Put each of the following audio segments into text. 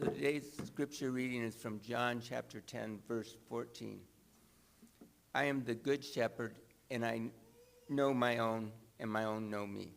So today's scripture reading is from John chapter 10, verse 14. I am the good shepherd, and I know my own, and my own know me.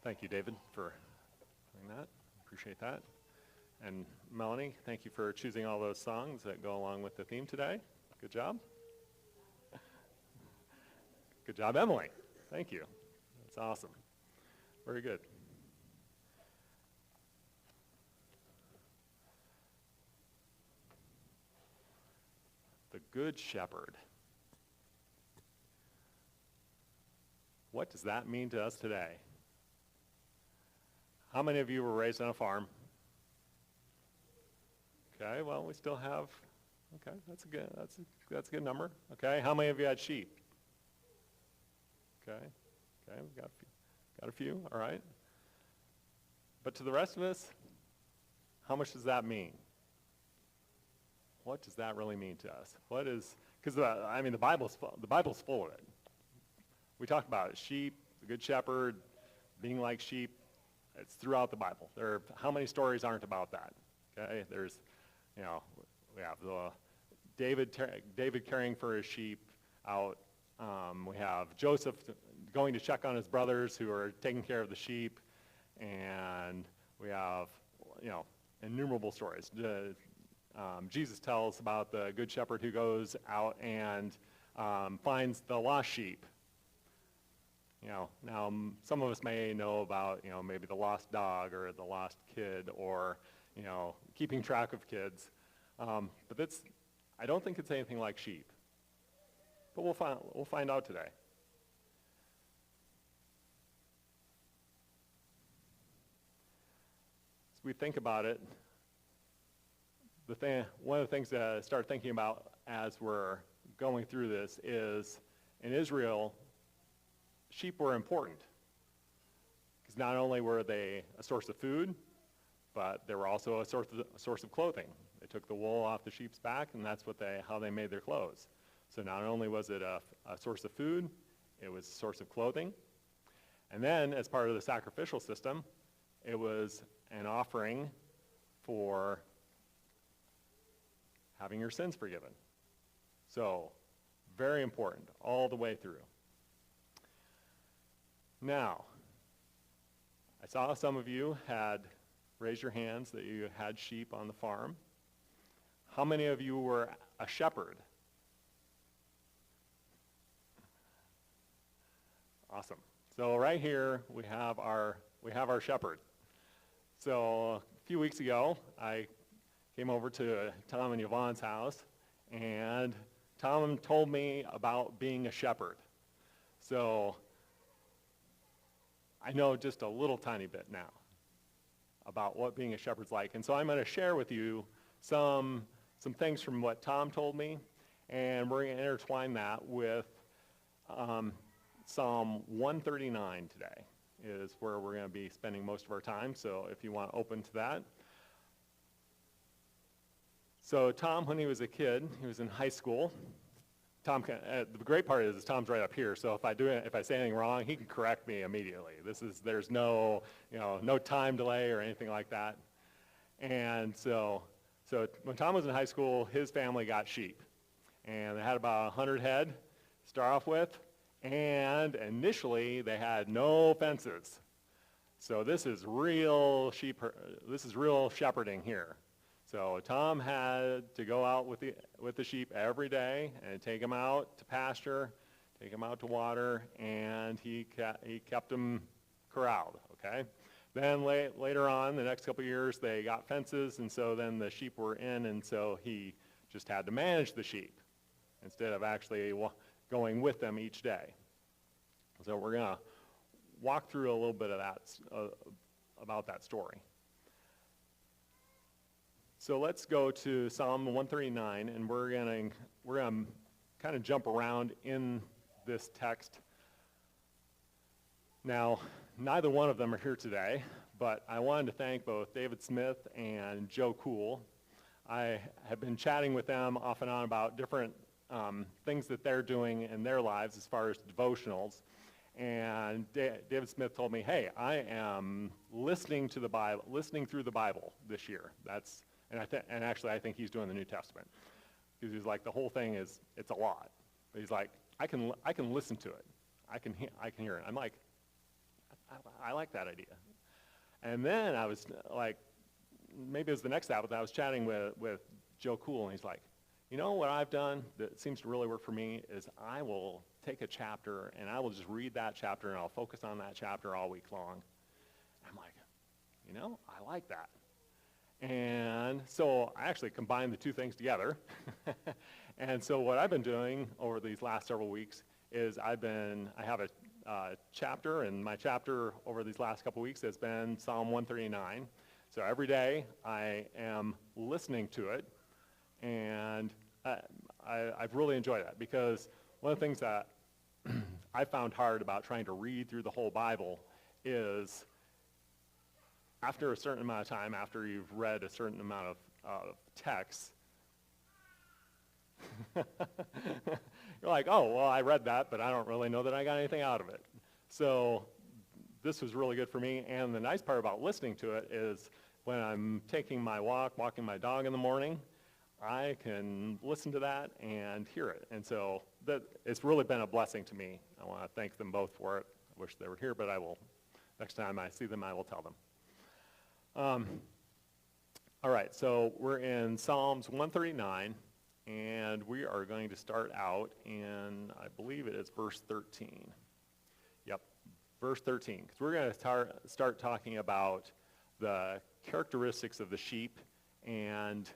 Thank you, David, for doing that. Appreciate that. And Melanie, thank you for choosing all those songs that go along with the theme today. Good job. Good job, Emily. Thank you. That's awesome. Very good. The Good Shepherd. What does that mean to us today? How many of you were raised on a farm? Okay, well, we still have, okay, that's a good number. Okay, how many of you had sheep? Okay, we got a few, all right. But to the rest of us, how much does that mean? What does that really mean to us? What is, because the Bible's full of it. We talk about it, sheep, the good shepherd, being like sheep. It's throughout the Bible. How many stories aren't about that? Okay, there's, we have David caring for his sheep out. We have Joseph going to check on his brothers who are taking care of the sheep, and we have, innumerable stories. Jesus tells about the good shepherd who goes out and finds the lost sheep. Now some of us may know about, maybe the lost dog or the lost kid or, keeping track of kids. But I don't think it's anything like sheep. But we'll find out today. As we think about it, one of the things that I start thinking about as we're going through this is, in Israel, sheep were important. Because not only were they a source of food, but they were also a source of clothing. They took the wool off the sheep's back, and that's how they made their clothes. So not only was it a source of food, it was a source of clothing. And then, as part of the sacrificial system, it was an offering for having your sins forgiven. So, very important all the way through. Now, I saw some of you had raised your hands that you had sheep on the farm. How many of you were a shepherd? Awesome. So right here we have our shepherd. So a few weeks ago, I came over to Tom and Yvonne's house, and Tom told me about being a shepherd. So I know just a little tiny bit now about what being a shepherd's like. And so I'm going to share with you some things from what Tom told me, and we're going to intertwine that with Psalm 139 today is where we're going to be spending most of our time. So if you want to open to that. So Tom, when he was a kid, he was in high school. Tom, the great part is Tom's right up here. So if I say anything wrong, he can correct me immediately. There's no time delay or anything like that. And so when Tom was in high school, his family got sheep, and they had about 100 head to start off with. And initially, they had no fences. So this is real shepherding here. So Tom had to go out with the sheep every day and take them out to pasture, take them out to water, and he kept them corralled, okay? Then later on, the next couple of years, they got fences, and so then the sheep were in, and so he just had to manage the sheep instead of actually going with them each day. So we're going to walk through a little bit of that about that story. So let's go to Psalm 139, and we're going to kind of jump around in this text. Now, neither one of them are here today, but I wanted to thank both David Smith and Joe Cool. I have been chatting with them off and on about different things that they're doing in their lives as far as devotionals. And David Smith told me, hey, I am listening to the Bible, listening through the Bible this year. And actually I think he's doing the New Testament. Because he's like, the whole thing it's a lot. But he's like, I can listen to it. I can hear it. I'm like, I like that idea. And then I was like, maybe it was the next Sabbath, I was chatting with Joe Cool, and he's like, you know what I've done that seems to really work for me is I will take a chapter and I will just read that chapter and I'll focus on that chapter all week long. I'm like, I like that. And so I actually combined the two things together. And so what I've been doing over these last several weeks is I have a chapter, and my chapter over these last couple weeks has been Psalm 139. So every day I am listening to it, and I've really enjoyed that, because one of the things that I found hard about trying to read through the whole Bible is after a certain amount of time, after you've read a certain amount of text, you're like, oh, well, I read that, but I don't really know that I got anything out of it. So this was really good for me, and the nice part about listening to it is when I'm taking my walk, walking my dog in the morning, I can listen to that and hear it. And so it's really been a blessing to me. I want to thank them both for it. I wish they were here, but I will. Next time I see them, I will tell them. All right, so we're in Psalms 139, and we are going to start out in, I believe it is verse 13. Yep, verse 13, because we're going to start talking about the characteristics of the sheep and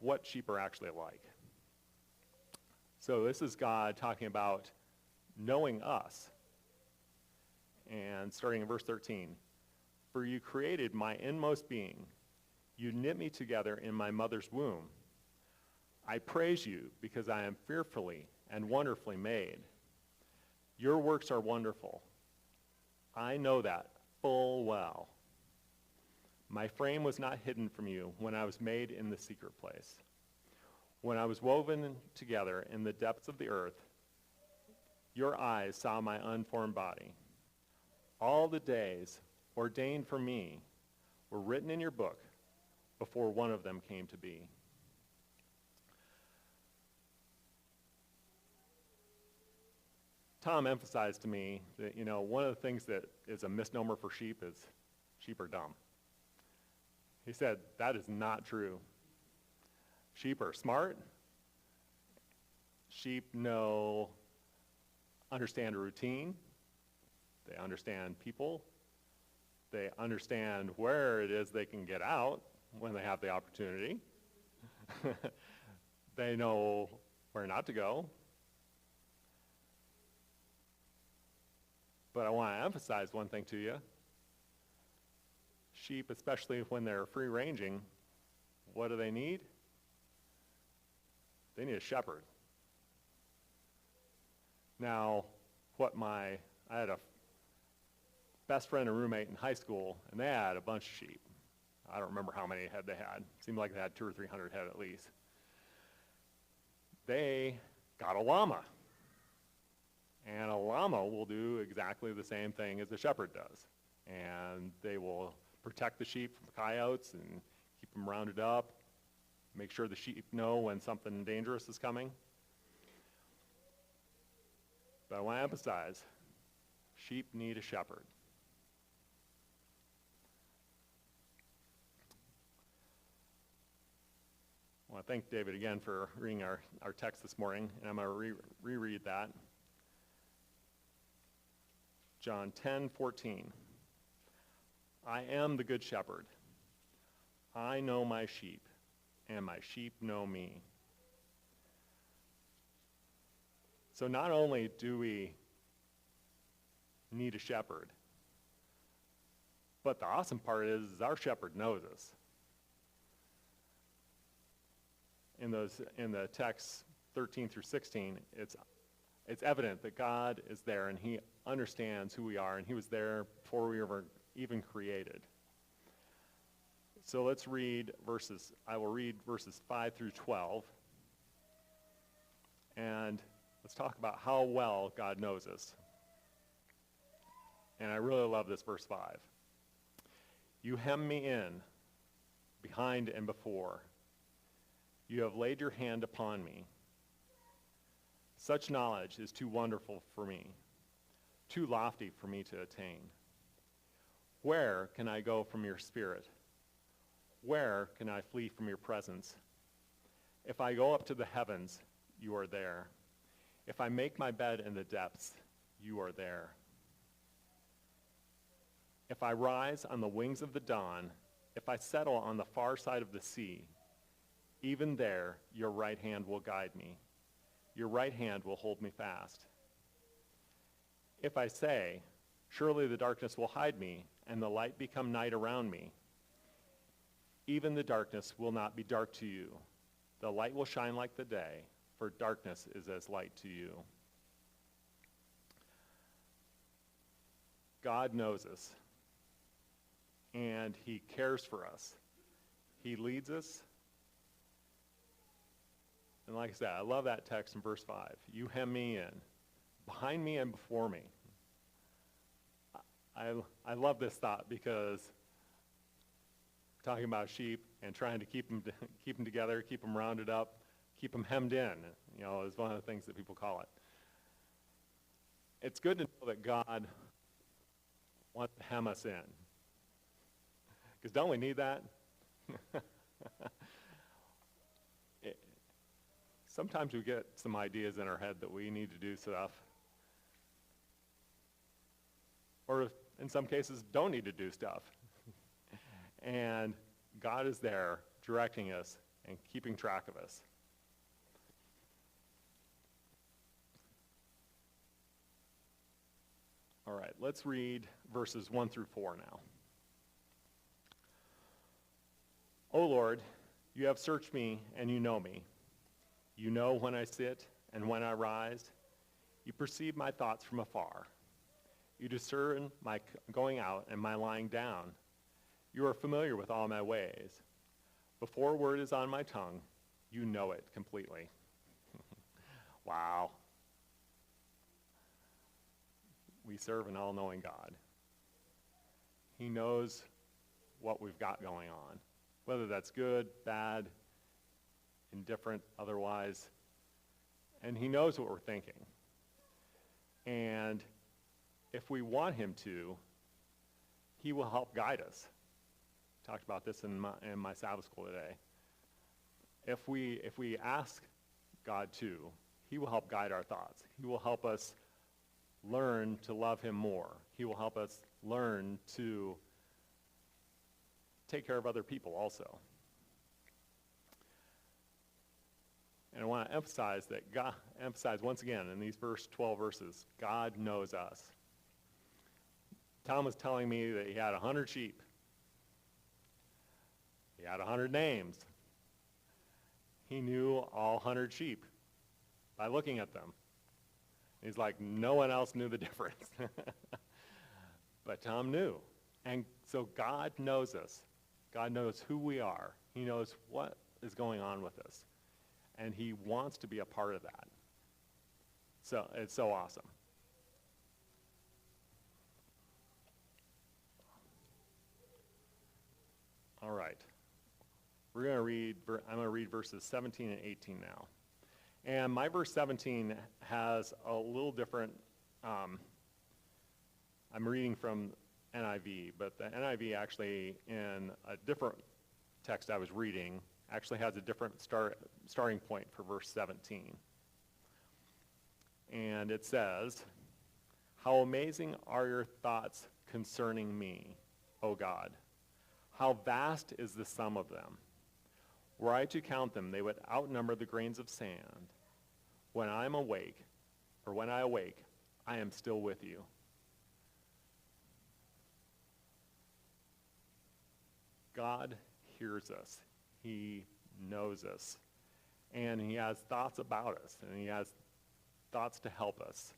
what sheep are actually like. So this is God talking about knowing us. And starting in verse 13, for you created my inmost being. You knit me together in my mother's womb. I praise you because I am fearfully and wonderfully made. Your works are wonderful. I know that full well. My frame was not hidden from you when I was made in the secret place. When I was woven together in the depths of the earth, your eyes saw my unformed body. All the days ordained for me were written in your book before one of them came to be. Tom emphasized to me that, one of the things that is a misnomer for sheep is sheep are dumb. He said, that is not true. Sheep are smart. Sheep understand a routine. They understand people. They understand where it is they can get out when they have the opportunity. They know where not to go. But I want to emphasize one thing to you. Sheep, especially when they're free-ranging, what do they need? They need a shepherd. Now, I had a best friend and roommate in high school, and they had a bunch of sheep. I don't remember how many head they had. Seemed like they had 200 or 300 head at least. They got a llama. And a llama will do exactly the same thing as a shepherd does. And they will protect the sheep from coyotes and keep them rounded up, make sure the sheep know when something dangerous is coming. But I want to emphasize, sheep need a shepherd. I want to thank David again for reading our text this morning, and I'm going to reread that. John 10:14. I am the good shepherd. I know my sheep, and my sheep know me. So not only do we need a shepherd, but the awesome part is our shepherd knows us. In the texts 13 through 16, it's evident that God is there and he understands who we are, and he was there before we were even created. So let's read verses. I will read verses 5 through 12. And let's talk about how well God knows us. And I really love this verse 5. You hem me in, behind and before. You have laid your hand upon me. Such knowledge is too wonderful for me, too lofty for me to attain. Where can I go from your spirit? Where can I flee from your presence? If I go up to the heavens, you are there. If I make my bed in the depths, you are there. If I rise on the wings of the dawn, if I settle on the far side of the sea, even there your right hand will guide me. Your right hand will hold me fast. If I say, surely the darkness will hide me, and the light become night around me, even the darkness will not be dark to you. The light will shine like the day, for darkness is as light to you. God knows us, and he cares for us. He leads us. And like I said, I love that text in verse 5. You hem me in, behind me and before me. I love this thought because talking about sheep and trying to keep them together, keep them rounded up, keep them hemmed in, is one of the things that people call it. It's good to know that God wants to hem us in. Because don't we need that? Sometimes we get some ideas in our head that we need to do stuff. Or in some cases, don't need to do stuff. And God is there directing us and keeping track of us. All right, let's read verses 1 through 4 now. O Lord, you have searched me and you know me. You know when I sit and when I rise. You perceive my thoughts from afar. You discern my going out and my lying down. You are familiar with all my ways. Before a word is on my tongue, you know it completely. Wow. We serve an all-knowing God. He knows what we've got going on, whether that's good, bad, indifferent, otherwise. And he knows what we're thinking. And if we want him to, he will help guide us. Talked about this in my Sabbath school today. If we ask God to, he will help guide our thoughts. He will help us learn to love him more. He will help us learn to take care of other people also. And I want to emphasize once again in these first 12 verses, God knows us. Tom was telling me that he had 100 sheep. He had 100 names. He knew all 100 sheep by looking at them. He's like, no one else knew the difference. But Tom knew. And so God knows us. God knows who we are. He knows what is going on with us. And he wants to be a part of that. So it's so awesome. All right. I'm going to read verses 17 and 18 now. And my verse 17 has a little different, I'm reading from NIV, but the NIV actually in a different text I was reading actually has a different starting point for verse 17. And it says, how amazing are your thoughts concerning me, O God. How vast is the sum of them. Were I to count them, they would outnumber the grains of sand. When I awake, I am still with you. God hears us. He knows us. And he has thoughts about us. And he has thoughts to help us.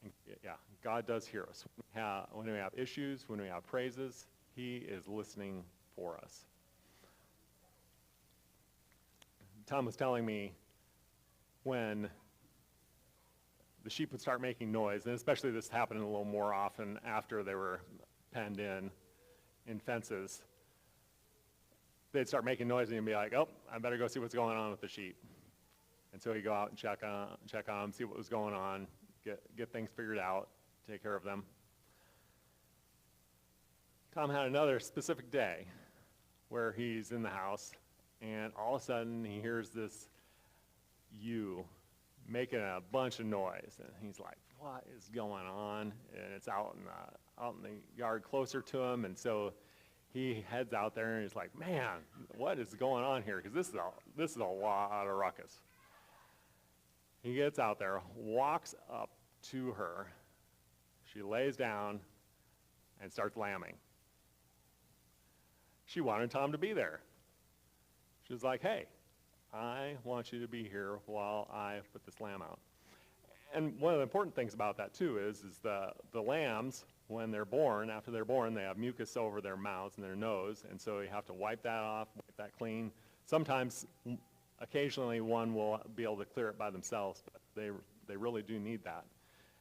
And yeah, God does hear us. When we have issues, when we have praises, he is listening for us. Tom was telling me when the sheep would start making noise, and especially this happened a little more often after they were penned in fences. They'd start making noise and he'd be like, oh, I better go see what's going on with the sheep. And so he'd go out and check on them, see what was going on, get things figured out, take care of them. Tom had another specific day where he's in the house, and all of a sudden he hears this ewe making a bunch of noise, and he's like, what is going on? And it's out in the yard closer to him, and so he heads out there and he's like, man, what is going on here? Because this is a lot of ruckus. He gets out there, walks up to her. She lays down and starts lambing. She wanted Tom to be there. She was like, hey, I want you to be here while I put this lamb out. And one of the important things about that too is the lambs, when they're born, after they're born, they have mucus over their mouths and their nose, and so you have to wipe that off, wipe that clean. Sometimes, occasionally, one will be able to clear it by themselves, but they really do need that.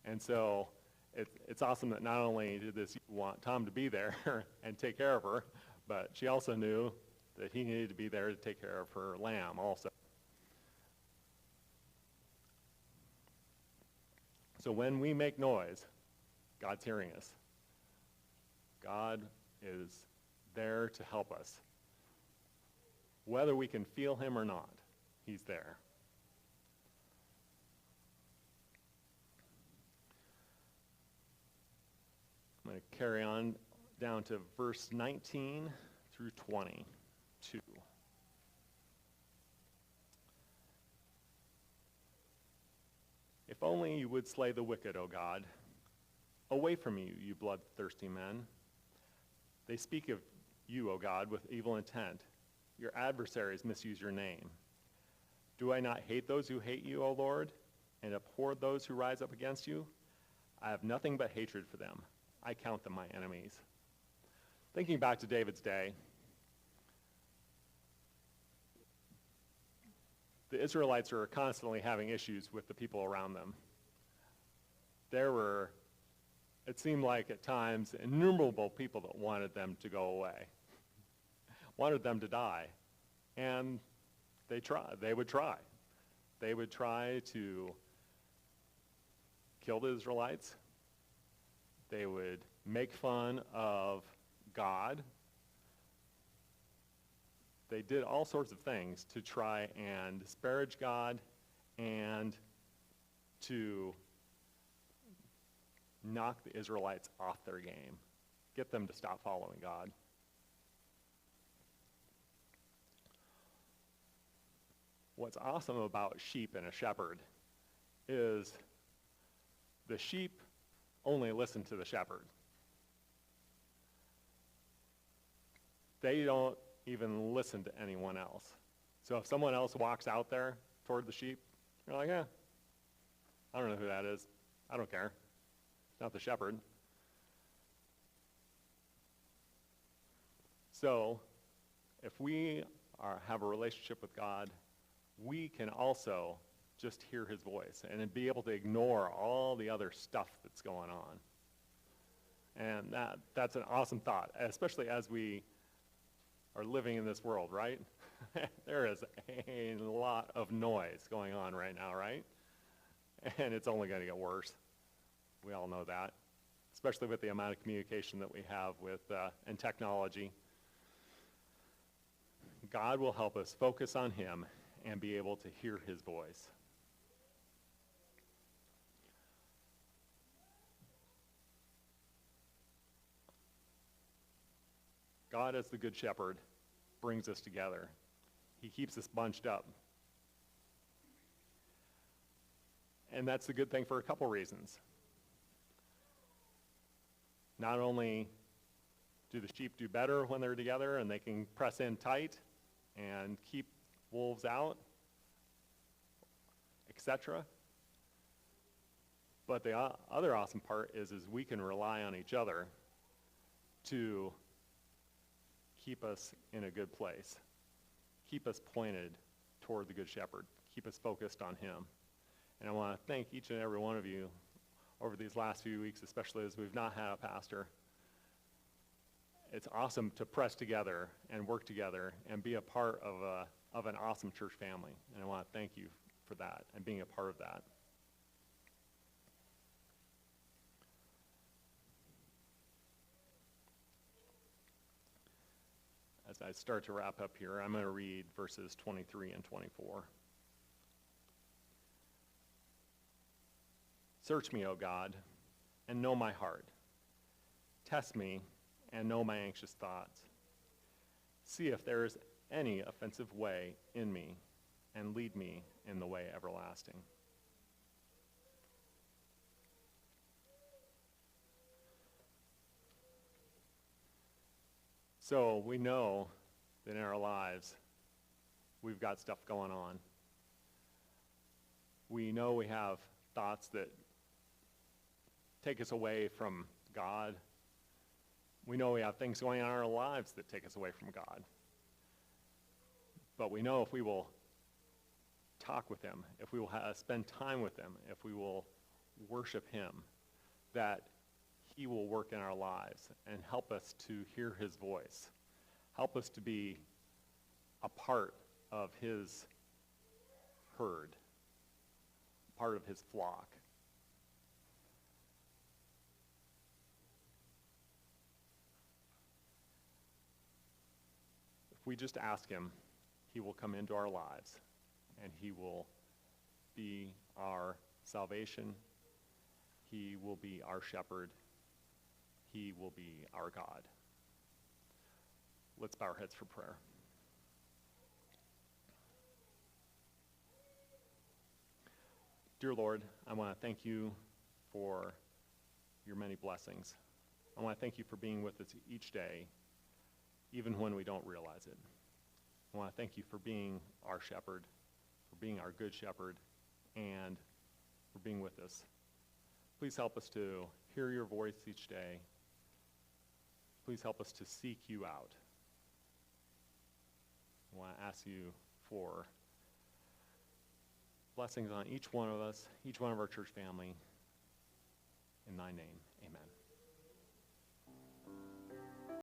And so it's awesome that not only did this want Tom to be there and take care of her, but she also knew that he needed to be there to take care of her lamb also. So when we make noise, God's hearing us. God is there to help us. Whether we can feel him or not, he's there. I'm going to carry on down to verse 19 through 22. If only you would slay the wicked, O God. Away from you, you bloodthirsty men. They speak of you, O God, with evil intent. Your adversaries misuse your name. Do I not hate those who hate you, O Lord, and abhor those who rise up against you? I have nothing but hatred for them. I count them my enemies. Thinking back to David's day, the Israelites were constantly having issues with the people around them. There were, it seemed like at times, innumerable people that wanted them to go away, wanted them to die. And they would try. They would try to kill the Israelites. They would make fun of God. They did all sorts of things to try and disparage God and to knock the Israelites off their game, get them to stop following God. What's awesome about sheep and a shepherd is the sheep only listen to the shepherd. They don't even listen to anyone else. So if someone else walks out there toward the sheep, you're like, I don't know who that is. I don't care. It's not the shepherd. So if we have a relationship with God, we can also just hear his voice and be able to ignore all the other stuff that's going on. And that's an awesome thought, especially as we are living in this world, right? There is a lot of noise going on right now, right? And it's only going to get worse. We all know that, especially with the amount of communication that we have with and technology. God will help us focus on him and be able to hear his voice. God, as the good shepherd, brings us together. He keeps us bunched up. And that's a good thing for a couple reasons. Not only do the sheep do better when they're together and they can press in tight and keep wolves out, etc. But the other awesome part is we can rely on each other to keep us in a good place, keep us pointed toward the Good Shepherd, keep us focused on him. And I want to thank each and every one of you over these last few weeks, especially as we've not had a pastor. It's awesome to press together and work together and be a part of an awesome church family. And I want to thank you for that and being a part of that. As I start to wrap up here, I'm going to read verses 23 and 24. Search me, O God, and know my heart. Test me and know my anxious thoughts. See if there is any offensive way in me, and lead me in the way everlasting. So we know that in our lives, we've got stuff going on. We know we have thoughts that take us away from God. We know we have things going on in our lives that take us away from God. But we know if we will talk with him, if we will spend time with him, if we will worship him, that he will work in our lives and help us to hear his voice, help us to be a part of his herd, part of his flock. If we just ask him, he will come into our lives and he will be our salvation. He will be our shepherd. He will be our God. Let's bow our heads for prayer. Dear Lord, I want to thank you for your many blessings. I want to thank you for being with us each day, even when we don't realize it. I want to thank you for being our shepherd, for being our good shepherd, and for being with us. Please help us to hear your voice each day. Please help us to seek you out. I want to ask you for blessings on each one of us, each one of our church family, in thy name.